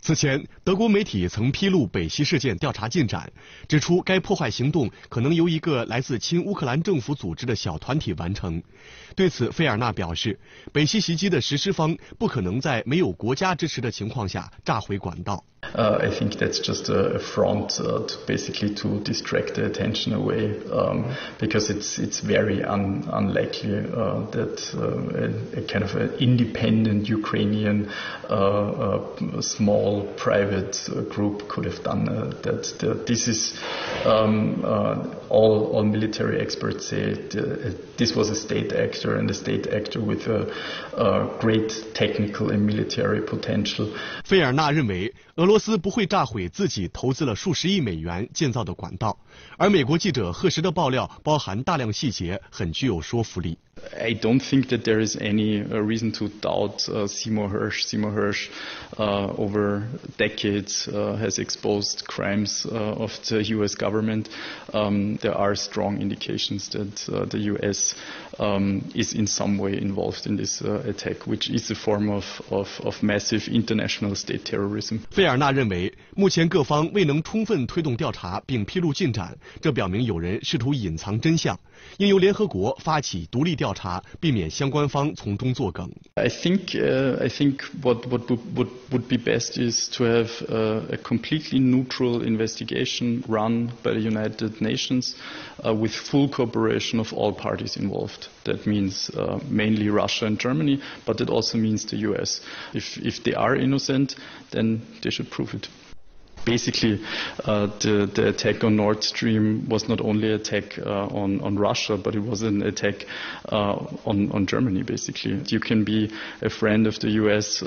此前，德国媒体曾披露北溪事件调查进展，指出该破坏行动可能由一个来自亲乌克兰政府组织的小团体完成。对此，费尔纳表示，北溪袭击的实施方不可能在没有国家支持的情况下炸毁管道。I think that's just a front basically to distract the attention away because it's very unlikely that a kind of an independent Ukrainian small private group could have done that. This is all military experts say this was a state actor and a state actor with a great technical and military potential. 费尔纳认为，俄罗斯不会炸毁自己投资了数十亿美元建造的管道，而美国记者赫什的爆料包含大量细节，很具有说服力。I don't think that there is any reason to doubt Seymour Hersh. Seymour Hersh over decades has exposed crimes of the U.S. government. There are strong indications that the U.S. is in some way involved in this attack, which is a form of massive international state terrorism. 费尔纳认为，目前各方未能充分推动调查并披露进展，这表明有人试图隐藏真相，应由联合国发起独立调查，避免相关方从中作梗。I think what would be best is to have a completely neutral investigation run by the United Nations with full cooperation of all parties involved. That means mainly Russia and Germany, but it also means the US. If they are innocent, then they should prove it. Basically, the attack on Nord Stream was not only an attack on Russia, but it was an attack on Germany, basically. You can be a friend of the US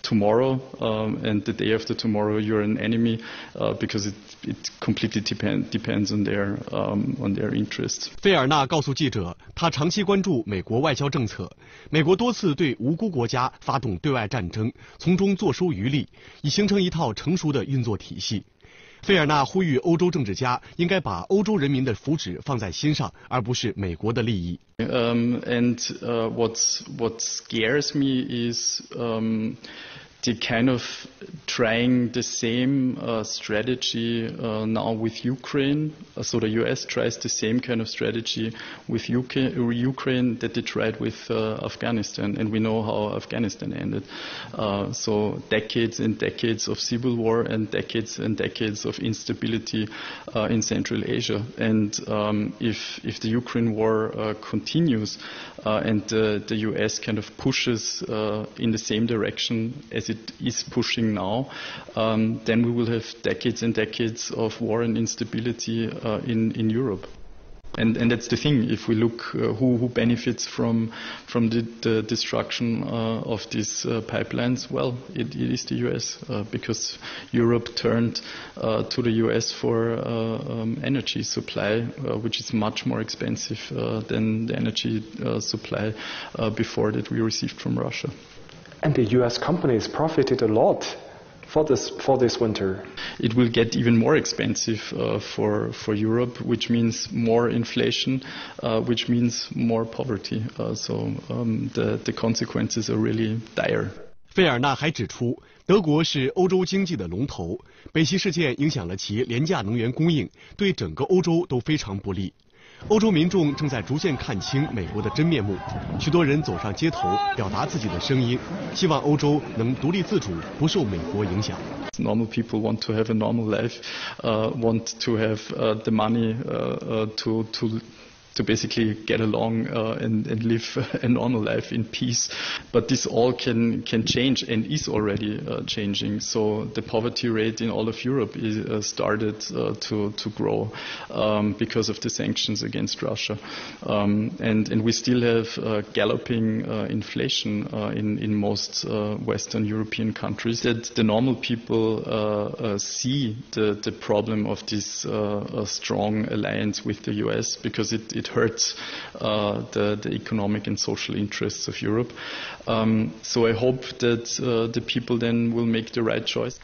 tomorrow, and the day after tomorrow you're an enemy, because it completely depends on their interests. 费尔纳告诉记者，他长期关注美国外交政策，美国多次对无辜国家发动对外战争，从中坐收渔利，以形成一套成熟的运作体系。费尔纳呼吁欧洲政治家应该把欧洲人民的福祉放在心上，而不是美国的利益。What scares me is the kind of trying the same strategy now with Ukraine. So the US tries the same kind of strategy with Ukraine that they tried with Afghanistan, and we know how Afghanistan ended. So decades and decades of civil war and decades of instability in Central Asia. And if the Ukraine war continues and the US kind of pushes in the same direction as it is pushing now, then we will have decades and decades of war and instability in Europe. And that's the thing. If we look who benefits from the destruction of these pipelines, well, it is the US, because Europe turned to the US for energy supply, which is much more expensive than the energy supply before that we received from Russia. And the US companies profited a lot for this winter. It will get even more expensive for Europe, which means more inflation, which means more poverty. So the consequences are really dire. 费尔纳还指出，德国是欧洲经济的龙头，北溪事件影响了其廉价能源供应，对整个欧洲都非常不利。欧洲民众正在逐渐看清美国的真面目，许多人走上街头，表达自己的声音，希望欧洲能独立自主，不受美国影响。Normal people want to have a normal life, want to have the money to basically get along and live a normal life in peace. But this all can change and is already changing. So the poverty rate in all of Europe is started to grow because of the sanctions against Russia. And we still have galloping inflation in most Western European countries. That the normal people see the problem of this strong alliance with the US, because it hurts the economic and social interests of Europe. So I hope that the people then will make the right choice.